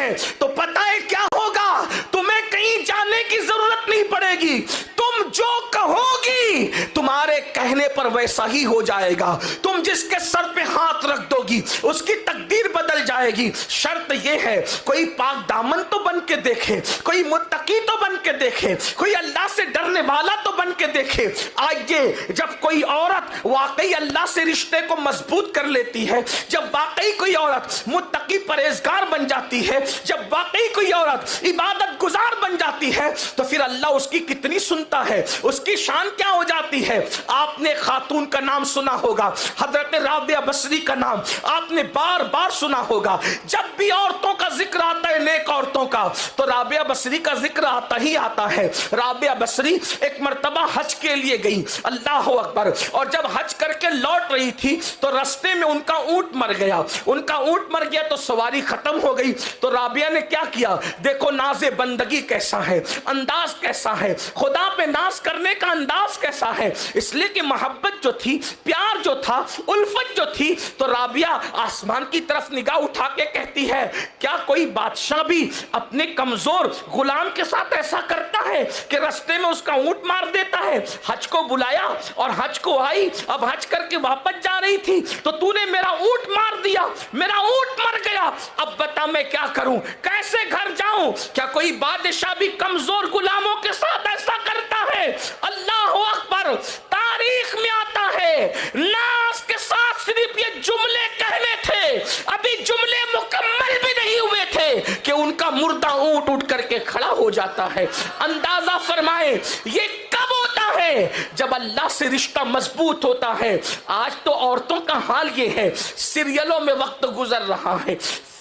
ہے تو پتہ ہے کیا ہوگا؟ تمہیں کہیں جانے کی ضرورت نہیں پڑے گی، تم جو کہو گی تمہارے کہنے پر ویسا ہی ہو جائے گا، تم جس کے سر پہ ہاتھ رکھ دو گی اس کی تقدیر بدل جائے گی۔ شرط یہ ہے کوئی پاک دامن تو بن کے دیکھے، کوئی متقی تو بن کے دیکھے، کوئی اللہ سے ڈرنے والا تو بن کے دیکھے۔ آئیے جب کوئی عورت واقعی اللہ سے رشتے کو مضبوط کر لیتی ہے، جب واقعی کوئی عورت متقی پرہیزگار بن جاتی ہے، جب واقعی کوئی عورت عبادت گزار بن جاتی ہے، تو پھر اللہ اس کی کتنی سنتا ہے، اس کی شان کیا ہو جاتی ہے۔ آپ نے خاتون کا نام سنا ہوگا، حضرت رابعہ بصری کا نام آپ نے بار بار سنا ہوگا۔ جب بھی عورتوں کا ذکر آتا ہے، نیک عورتوں کا، تو رابعہ بصری کا ذکر آتا ہی آتا ہے۔ رابعہ بصری ایک مرتبہ حج کے لیے گئی، اللہ اکبر، اور جب حج کر کے لوٹ رہی تھی تو رستے میں ان کا اونٹ مر گیا، ان کا اونٹ مر گیا تو سواری ختم ہو گئی۔ تو رابعہ نے کیا کیا؟ دیکھو ناز بندگی کیسا ہے، انداز کیسا ہے، خدا پہ ناز کرنے کا انداز کیسا ہے۔ اس لیے کہ محبت جو تھی، پیار جو تھا، الفت جو تھی، تو رابعہ آسمان کی طرف نگاہ اٹھا کے کہتی ہے کیا کوئی بادشاہ بھی اپنے کمزور غلام کے ساتھ ایسا کرتا ہے کہ رستے میں اس کا اونٹ مار دیتا ہے؟ حج کو بلایا اور حج کو آئی، اب حج کر کے واپس جا رہی تھی تو تو نے میرا اونٹ مار دیا، میرا اونٹ مر گیا، اب بتا میں کیا کروں، کیسے گھر جاؤں؟ کیا کوئی بادشاہ بھی کمزور غلاموں کے ساتھ ایسا کرتا ہے؟ اللہ اکبر۔ تاریخ میں آتا ہے ناز کے ساتھ صرف یہ جملے کہنے تھے، ابھی جملے مکمل بھی نہیں ہوئے تھے کہ ان کا مردہ اونٹ اٹھ کر کے کھڑا ہو جاتا ہے۔ اندازہ فرمائیں یہ کب ہوتا ہے؟ جب اللہ سے رشتہ مضبوط ہوتا ہے۔ آج تو عورتوں کا حال یہ ہے، سیریلوں میں وقت گزر رہا ہے،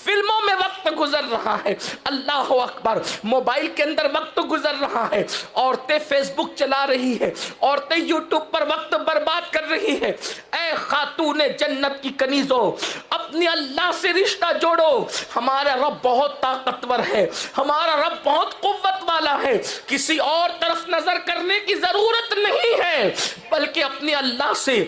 فلموں میں وقت گزر رہا ہے، اللہ اکبر، موبائل کے اندر وقت گزر رہا ہے، عورتیں فیس بک چلا رہی ہے، عورتیں یوٹیوب پر وقت برباد کر رہی ہے۔ اے خاتون جنت کی کنیزوں، اپنے اللہ سے رشتہ جوڑو۔ ہمارا رب بہت طاقتور ہے، ہمارا رب بہت قوت والا ہے، کسی اور طرف نظر کرنے کی ضرورت نہیں ہے، بلکہ اپنے اللہ سے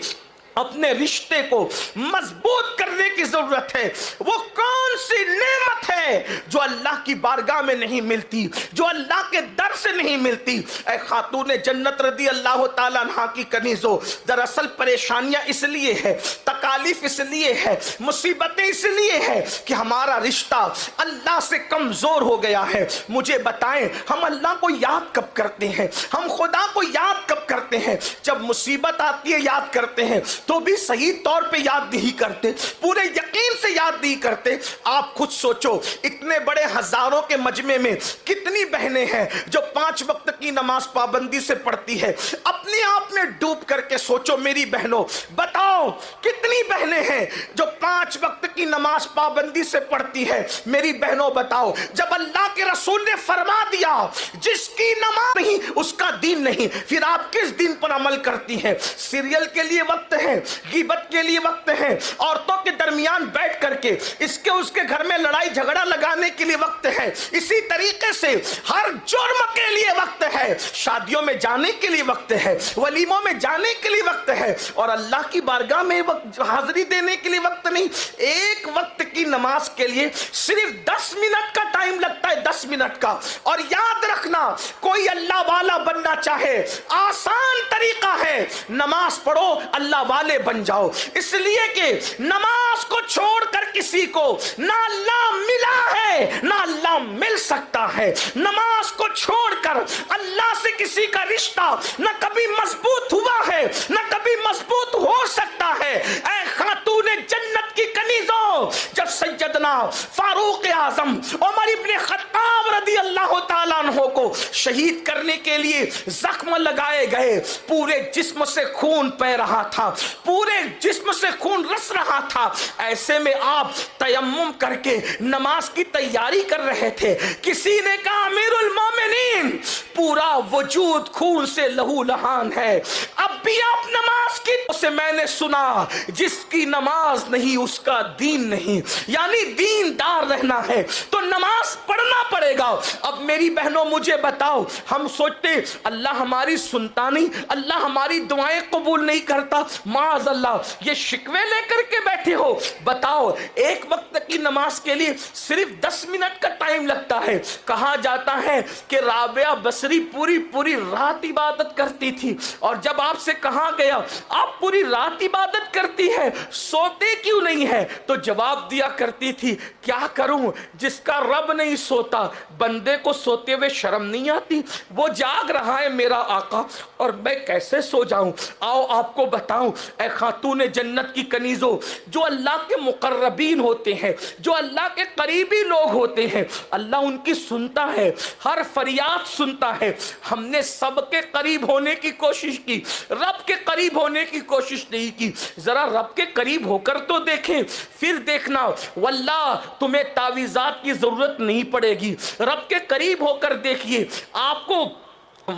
اپنے رشتے کو مضبوط کرنے کی ضرورت ہے۔ وہ کون سی نعمت ہے جو اللہ کی بارگاہ میں نہیں ملتی، جو اللہ کے در سے نہیں ملتی؟ اے خاتون جنت رضی اللہ تعالیٰ عنہ کی کنیزوں، دراصل پریشانیاں اس لیے ہے، تکالیف اس لیے ہے، مصیبتیں اس لیے ہے کہ ہمارا رشتہ اللہ سے کمزور ہو گیا ہے۔ مجھے بتائیں ہم اللہ کو یاد کب کرتے ہیں، ہم خدا کو یاد کب کرتے ہیں؟ جب مصیبت آتی ہے یاد کرتے ہیں، تو بھی صحیح طور پہ یاد نہیں کرتے، پورے یقین سے یاد نہیں کرتے۔ آپ خود سوچو، اتنے بڑے ہزاروں کے مجمع میں کتنی بہنیں ہیں جو 5 وقت کی نماز پابندی سے پڑھتی ہے؟ اپنے آپ میں ڈوب کر کے سوچو میری بہنوں، بتاؤ کتنی بہنیں ہیں جو 5 وقت کی نماز پابندی سے پڑھتی ہے؟ میری بہنوں بتاؤ، جب اللہ کے رسول نے فرما دیا جس کی نماز نہیں اس کا دین نہیں، پھر آپ کس دین پر عمل کرتی ہیں؟ سیریل کے لیے وقت ہے، غیبت کے لیے وقت ہے، عورتوں کے درمیان بیٹھ کر کے اس کے گھر میں لڑائی جھگڑا لگانے کے لیے وقت ہے، اسی طریقے سے ہر جرم کے لیے وقت ہے، شادیوں میں جانے کے لیے وقت ہے، ولیموں میں جانے کے لیے وقت ہے، اور اللہ کی بارگاہ میں حاضری دینے کے لیے وقت نہیں۔ ایک وقت کی نماز کے لیے صرف 10 منٹ کا ٹائم لگتا ہے، 10 منٹ کا۔ اور یاد رکھنا، کوئی اللہ والا بننا چاہے آسان طریقہ ہے، نماز پڑھو اللہ والے بن جاؤ، اس لیے کہ نماز کو چھوڑ کر کسی کو نہ اللہ ملا ہے نہ اللہ مل سکتا ہے۔ نماز کو چھوڑ کر اللہ سے کسی کا رشتہ نہ کبھی مضبوط ہوا ہے نہ کبھی مضبوط ہو سکتا ہے۔ اے خاتون جنت کی کنیزوں، جب سیدنا فاروق اعظم عمر ابن خطاب رضی اللہ تعالیٰ عنہ کو شہید کرنے کے لیے زخم لگائے گئے، پورے جسم سے خون بہ رہا تھا، پورے جسم سے خون رس رہا تھا، ایسے میں آپ تیمم کر کے نماز کی تیاری کر رہے تھے، کسی نے کہا امیر المومنین پورا وجود خون سے لہو لہان ہے، اب بھی آپ نماز کی؟ اسے میں نے سنا جس کی نماز نہیں اس کا دین نہیں، یعنی دیندار رہنا ہے تو نماز پڑھنا پڑے گا۔ اب میری بہنوں مجھے بتاؤ، ہم سوچتے اللہ ہماری سنتا نہیں، اللہ ہماری دعائیں قبول نہیں کرتا، معاذ اللہ یہ شکوے لے کر کے بیٹھے ہو۔ بتاؤ ایک وقت کی نماز کے لیے صرف 10 منٹ کا ٹائم لگتا ہے۔ کہا جاتا ہے کہ رابعہ بصری پوری رات عبادت کرتی تھی، اور جب آپ سے کہا گیا آپ پوری رات عبادت کرتی ہے سوتے کیوں نہیں ہے، تو جواب دیا کرتی تھی کیا کروں، جس کا رب نہیں سوتا بندے کو سوتے ہوئے شرم نہیں آتی؟ وہ جاگ رہا ہے میرا آقا اور میں کیسے سو جاؤں؟ آؤ آپ کو بتاؤں اے خاتون جنت کی کنیزوں، جو اللہ کے مقربین ہوتے ہیں، جو اللہ کے قریبی لوگ ہوتے ہیں، اللہ ان کی سنتا ہے، ہر فریاد سنتا ہے۔ ہم نے سب کے قریب ہونے کی کوشش کی، رب کے قریب ہونے کی کوشش نہیں کی۔ ذرا رب کے قریب ہو کر تو دیکھیں، پھر دیکھنا واللہ تمہیں تعویذات کی ضرورت نہیں پڑے گی۔ رب کے قریب ہو کر دیکھیے، آپ کو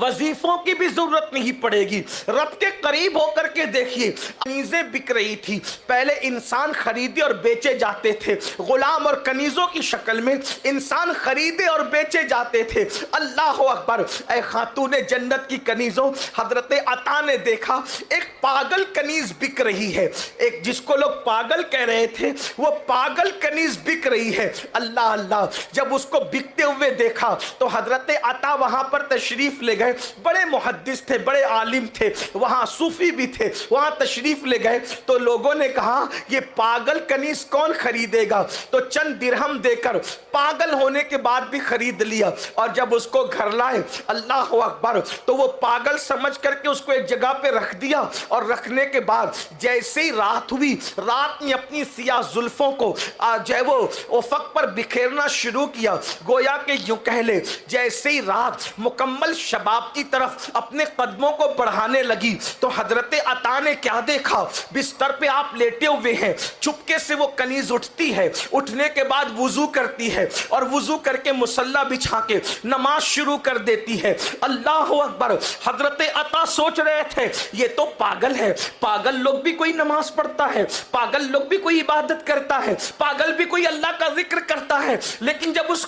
وظیفوں کی بھی ضرورت نہیں پڑے گی۔ رب کے قریب ہو کر کے دیکھیے، کنیزیں بک رہی تھی۔ پہلے انسان خریدے اور بیچے جاتے تھے، غلام اور کنیزوں کی شکل میں انسان خریدے اور بیچے جاتے تھے۔ اللہ اکبر! اے خاتون جنت کی کنیزوں، حضرت عطا نے دیکھا ایک پاگل کنیز بک رہی ہے، ایک جس کو لوگ پاگل کہہ رہے تھے وہ پاگل کنیز بک رہی ہے۔ اللہ اللہ! جب اس کو بکتے ہوئے دیکھا تو حضرت عطا وہاں پر تشریف لے گئے۔ بڑے محدث تھے، بڑے عالم تھے، وہاں صوفی بھی تھے، وہاں تشریف لے گئے تو لوگوں نے کہا یہ پاگل کنیز کون خریدے گا؟ تو چند درہم دے کر پاگل ہونے کے بعد بھی خرید لیا، اور جب اس کو گھر لائے اللہ اکبر تو وہ پاگل سمجھ کر کے اس کو ایک جگہ پہ رکھ دیا، اور رکھنے کے بعد جیسے ہی رات ہوئی، رات نے اپنی سیاہ زلفوں کو جو ہے وہ افق پر بکھیرنا شروع کیا، گویا کہ یوں کہہ لے جیسے ہی رات مکمل شباب کی طرف اپنے قدموں کو بڑھانے لگی تو حضرت عطا نے کیا دیکھا؟ بستر پہ آپ لیٹے ہوئے ہیں، چپکے سے وہ کنیز اٹھتی ہے، اٹھنے کے بعد وضو کرتی ہے، اور وضو کر کے مصلی بچھا کے نماز شروع کر دیتی ہے۔ اللہ اکبر! حضرت عطا سوچ رہے تھے یہ تو پاگل ہے، پاگل لوگ بھی کوئی نماز پڑھتا ہے، پاگل لوگ بھی کوئی عبادت کرتا ہے، پاگل بھی کوئی اللہ کا ذکر کرتا ہے، لیکن جب اس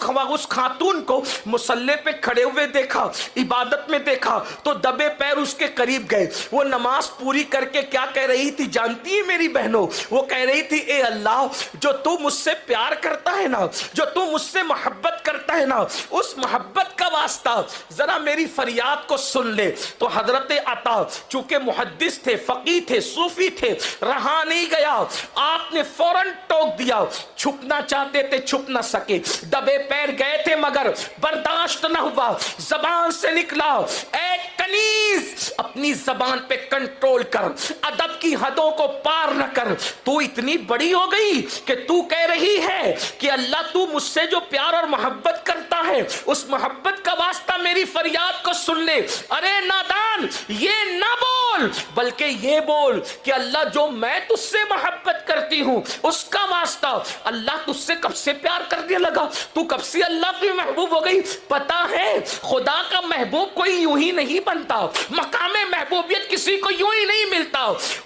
خاتون کو مصلی پہ کھڑے ہوئے دیکھا، عبادت میں دیکھا تو دبے پیر اس کے قریب گئے۔ وہ نماز پوری کر کے کیا کہہ رہی تھی جانتی ہے میری بہنوں؟ وہ کہہ رہی تھی اے اللہ، جو تو مجھ سے پیار کرتا ہے نا، جو تو مجھ سے محبت کرتا ہے نا، اس محبت کا واسطہ ذرا میری فریاد کو سن لے۔ تو حضرت عطا چونکہ محدث تھے، فقیہ تھے، صوفی تھے، رہا نہیں گیا، آپ نے فوراً ٹوک دیا۔ چھپنا چاہتے تھے چھپ نہ سکے، دبے پیر گئے تھے مگر برداشت نہ ہوا، زبان سے نکلا اے کنیز اپنی زبان پہ کنٹرول کر، ادب کی حدوں کو پار نہ کر، تو اتنی بڑی ہو گئی کہ تو کہہ رہی ہے کہ اللہ تو مجھ سے جو پیار اور محبت کرتا ہے اس محبت کا واسطہ میری فریاد کو سن لے۔ ارے نادان، یہ نہ بول بلکہ یہ بول کہ اللہ جو میں تجھ سے محبت کرتی ہوں اس کا واسطہ اللہ تجھ سے کب سے پیار کرنے لگا، تو کب سے اللہ کی محبوب ہو گئی۔ پتا ہے خدا کا محبوب کوئی یوں ہی نہیں بنتا، مقام محبوبیت کسی کو یوں ہی نہیں ملتا۔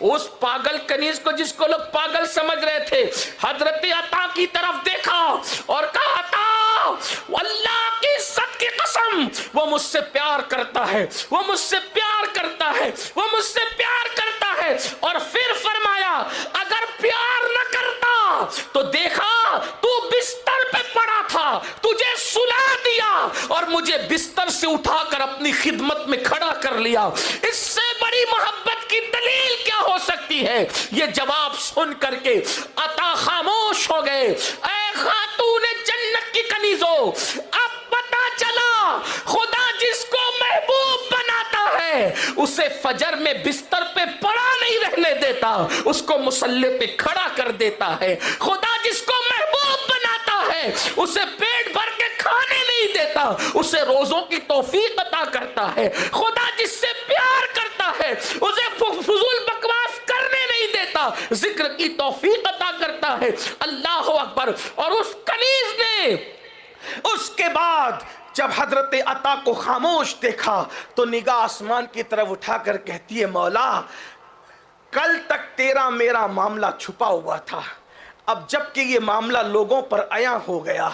اس پاگل کنیز کو جس کو لوگ پاگل سمجھ رہے تھے حضرت عطا کی طرف دیکھا اور کہا عطا اللہ کی عزت کی قسم وہ مجھ سے پیار کرتا ہے، وہ مجھ سے پیار کرتا ہے، وہ مجھ سے پیار کرتا ہے۔ اور پھر فرمایا اگر پیار نہ کرتا تو دیکھا تو بستر پہ پڑا تھا، تجھے سلا دیا اور مجھے بستر سے اٹھا کر اپنی خدمت میں کھڑا کر لیا۔ اس سے بڑی محبت کی دلیل کیا ہو سکتی ہے؟ یہ جواب سن کر کے عطا خاموش ہو گئے۔ اے خاتون جنت کی کنیزوں، اب پتا چلا خدا جس کو محبوب بناتا ہے اسے فجر میں بستر پہ پڑا نہیں رہنے دیتا، اس کو مصلی پہ کھڑا کر دیتا ہے۔ خدا جس کو محبوب بناتا ہے اسے پیٹ بھر کے کھانے نہیں دیتا، اسے روزوں کی توفیق عطا کرتا ہے۔ خدا جس سے پیار کرتا ہے اسے فضول بکواس کرنے نہیں دیتا، ذکر کی توفیق عطا کرتا ہے۔ اللہ اکبر! اور اس کنیز نے اس کے بعد جب حضرت عطا کو خاموش دیکھا تو نگاہ آسمان کی طرف اٹھا کر کہتی ہے مولا کل تک تیرا میرا معاملہ چھپا ہوا تھا، اب جب کہ یہ معاملہ لوگوں پر عیاں ہو گیا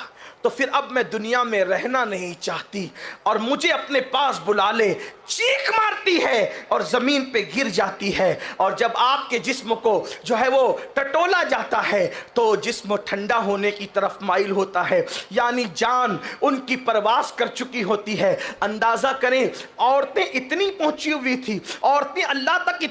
تو پھر اب میں دنیا میں رہنا نہیں چاہتی اور مجھے اپنے پاس بلا لے. چیخ مارتی ہے اور زمین پہ گر جاتی ہے. اور جب آپ کے جسم کو جو ہے وہ ٹٹولا جاتا ہے تو جسم ٹھنڈا ہونے کی طرف مائل ہوتا ہے, یعنی جان ان کی پرواز کر چکی ہوتی ہے. اندازہ کریں عورتیں اتنی پہنچی ہوئی تھی, عورتیں اللہ تک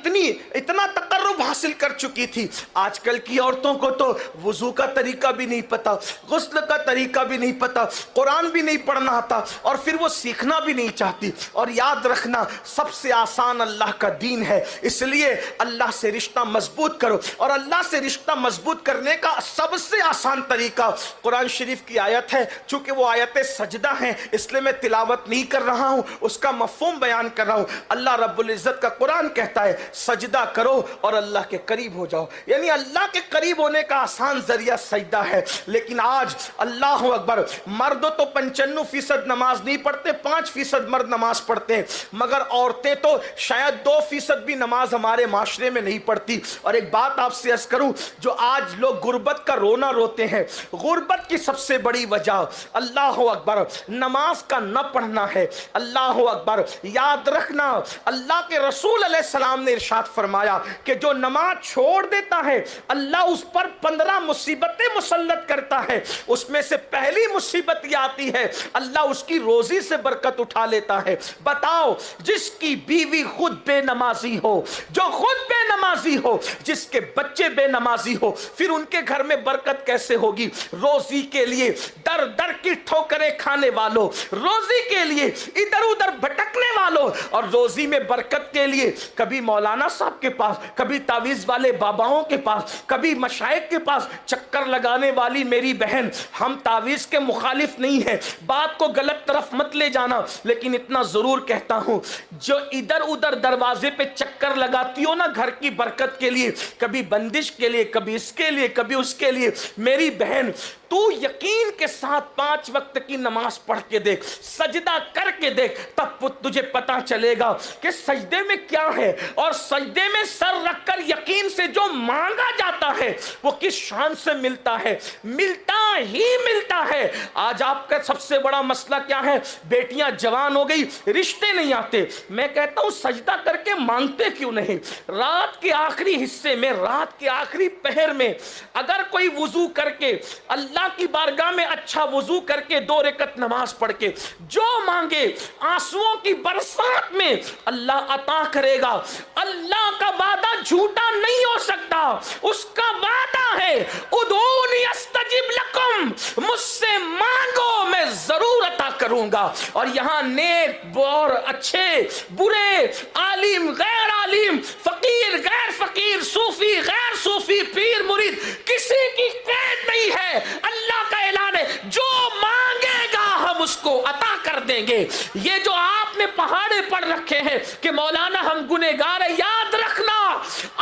اتنا تقرب حاصل کر چکی تھی. آج کل کی عورتوں کو تو وضو کا طریقہ بھی نہیں پتا, غسل کا طریقہ بھی نہیں پتا, قرآن بھی نہیں پڑھنا آتا, اور پھر وہ سیکھنا بھی نہیں چاہتی. اور یاد رکھنا سب سے آسان اللہ کا دین ہے, اس لیے اللہ سے رشتہ مضبوط کرو. اور اللہ سے رشتہ مضبوط کرنے کا سب سے آسان طریقہ قرآن شریف کی آیت ہے. چونکہ وہ آیت سجدہ ہیں اس لیے میں تلاوت نہیں کر رہا ہوں, اس کا مفہوم بیان کر رہا ہوں. اللہ رب العزت کا قرآن کہتا ہے سجدہ کرو اور اللہ کے قریب ہو جاؤ, یعنی اللہ کے قریب ہونے کا آسان ذریعہ سجدہ ہے. لیکن آج اللہ اکبر, مرد تو 95% نماز نہیں پڑھتے, 5% مرد نماز پڑھتے ہیں, مگر عورتیں تو شاید 2% بھی نماز ہمارے معاشرے میں نہیں پڑھتی. اور ایک بات آپ سے عرض کروں, جو آج لوگ غربت کا رونا روتے ہیں, غربت کی سب سے بڑی وجہ اللہ اکبر نماز کا نہ پڑھنا ہے. اللہ اکبر, یاد رکھنا اللہ کے رسول علیہ السلام نے ارشاد فرمایا کہ جو نماز چھوڑ دیتا ہے اللہ اس پر 15 مصیبتیں مسلط کرتا ہے. اس میں سے پہلی مصیبت یہ آتی ہے اللہ اس کی روزی سے برکت اٹھا لیتا ہے. بتاؤ, جس کی بیوی خود بے نمازی ہو, جو خود بے نمازی ہو, جس کے بچے بے نمازی ہو, پھر ان کے گھر میں برکت کیسے ہوگی؟ روزی کے لیے در در کی ٹھوکریں کھانے والوں, روزی کے لیے ادھر ادھر بھٹکنے والوں, اور روزی میں برکت کے لیے کبھی مولانا صاحب کے پاس, کبھی تعویذ والے باباؤں کے پاس, کبھی مشائخ کے پاس چکر لگانے والی میری بہن. ہم تعویذ کے مخالف نہیں ہیں, بات کو غلط طرف مت لے جانا, لیکن اتنا ضرور کہتا ہوں جو ادھر ادھر دروازے پہ چکر لگاتی ہو نا گھر کی برکت کے لیے, کبھی بندش کے لیے, کبھی اس کے لیے, کبھی اس کے لیے, میری بہن تو یقین کے ساتھ 5 وقت کی نماز پڑھ کے دیکھ, سجدہ کر کے دیکھ, تب تجھے پتا چلے گا کہ سجدے میں کیا ہے. اور سجدے میں سر رکھ کر یقین سے جو مانگا جاتا ہے وہ کس شان سے ملتا ہے, ملتا ہی ملتا ہے. آج آپ کا سب سے بڑا مسئلہ کیا ہے؟ بیٹیاں جوان ہو گئی, رشتے نہیں آتے. میں کہتا ہوں سجدہ کر کے مانگتے کیوں نہیں؟ رات کے آخری حصے میں, رات کے آخری پہر میں اگر کوئی وضو کر کے اللہ کی بارگاہ میں اچھا وضو کر کے 2 رکعت نماز پڑھ کے جو مانگے آنسوؤں کی برسات میں اللہ عطا کرے گا. اللہ کا وعدہ جھوٹا نہیں ہو سکتا, اس کا وعدہ ہے ادعونی استجب لکم, مجھ سے مانگو میں ضرور عطا کروں گا. اور یہاں نیک اور اچھے برے, عالم غیر عالم, فقیر غیر فقیر, صوفی غیر صوفی, پیر مرید, کسی کی قید نہیں ہے. اللہ کا اعلان ہے جو مانگے گا ہم اس کو عطا کر دیں گے. یہ جو آپ نے پہاڑے پڑھ رکھے ہیں کہ مولانا ہم گنہگار ہیں, یاد رکھنا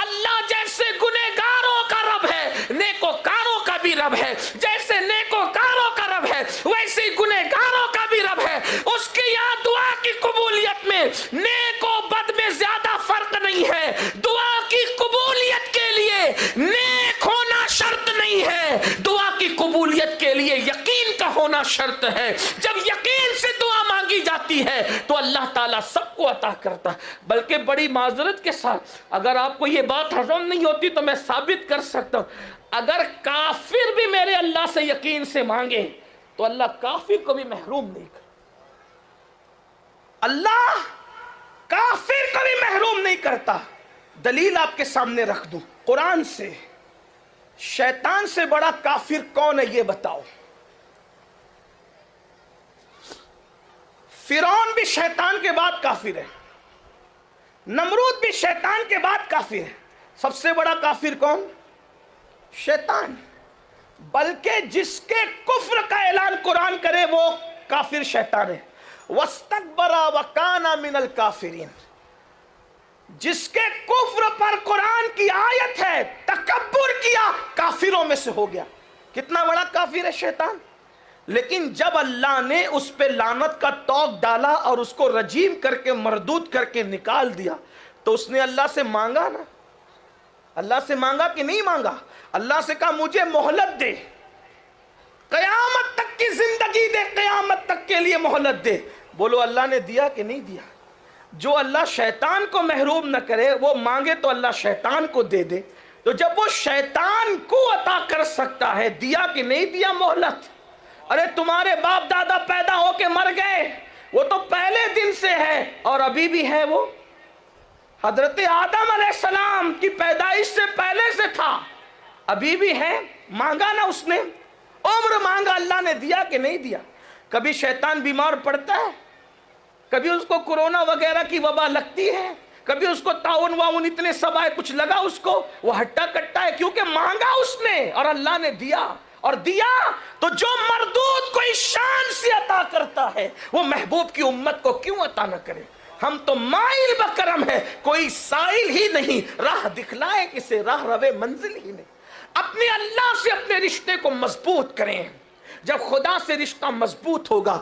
اللہ جیسے گنہگاروں کا رب ہے نیکوکاروں کا بھی رب ہے. جیسے نیکوکاروں کا رب ہے ویسے گنہگاروں کا بھی رب ہے. اس کی یہاں دعا کی قبولیت میں نیک و بد میں زیادہ فرق نہیں ہے. دعا کی قبولیت کے لیے نیک ہونا شرط نہیں ہے, دعا کی قبولیت کے لیے یقین کا ہونا شرط ہے. جب یقین سے دعا مانگی جاتی ہے تو اللہ تعالیٰ سب کو عطا کرتا ہے. بلکہ بڑی معذرت کے ساتھ اگر آپ کو یہ بات ہضم نہیں ہوتی تو میں ثابت کر سکتا ہوں, اگر کافر بھی میرے اللہ سے یقین سے مانگے تو اللہ کافر کو بھی محروم نہیں کرتا. اللہ کافر کو بھی محروم نہیں کرتا. دلیل آپ کے سامنے رکھ دوں قرآن سے. شیطان سے بڑا کافر کون ہے یہ بتاؤ؟ فرعون بھی شیطان کے بعد کافر ہے, نمرود بھی شیطان کے بعد کافر ہے. سب سے بڑا کافر کون؟ شیطان. بلکہ جس کے کفر کا اعلان قرآن کرے وہ کافر شیطان ہے. وَاسْتَكْبَرَ وَكَانَ مِنَ الْكَافِرِينَ, جس کے کفر پر قرآن کی آیت ہے تکبر کیا, کافروں میں سے ہو گیا. کتنا بڑا کافر ہے شیطان. لیکن جب اللہ نے اس پہ لعنت کا توق ڈالا اور اس کو رجیم کر کے مردود کر کے نکال دیا تو اس نے اللہ سے مانگا نا, اللہ سے مانگا کہ نہیں مانگا؟ اللہ سے کہا مجھے مہلت دے, قیامت تک کی زندگی دے، قیامت تک کے لیے مہلت دے. بولو اللہ نے دیا کہ نہیں دیا؟ جو اللہ شیطان کو محروم نہ کرے، وہ مانگے تو اللہ شیطان کو دے دے. تو جب وہ شیطان کو عطا کر سکتا ہے، دیا کہ نہیں دیا مہلت؟ ارے تمہارے باپ دادا پیدا ہو کے مر گئے، وہ تو پہلے دن سے ہے اور ابھی بھی ہے. وہ حضرت آدم علیہ السلام کی پیدائش سے پہلے سے تھا، ابھی بھی ہے. مانگا نا اس نے، عمر مانگا، اللہ نے دیا کہ نہیں دیا؟ کبھی شیطان بیمار پڑتا ہے، کبھی اس کو کورونا وغیرہ کی وبا لگتی ہے، کبھی اس کو تعاون واؤن اتنے سب آئے، کچھ لگا اس کو، وہ ہٹا کٹا ہے کیونکہ مانگا اس نے اور اللہ نے دیا. اور دیا تو جو مردود کوئی شان سے عطا کرتا ہے، وہ محبوب کی امت کو کیوں عطا نہ کرے؟ ہم تو مائل بکرم ہے، کوئی سائل ہی نہیں، راہ دکھلائے کسے، راہ روے منزل ہی نہیں. اپنے اللہ سے اپنے رشتے کو مضبوط کریں. جب خدا سے رشتہ مضبوط ہوگا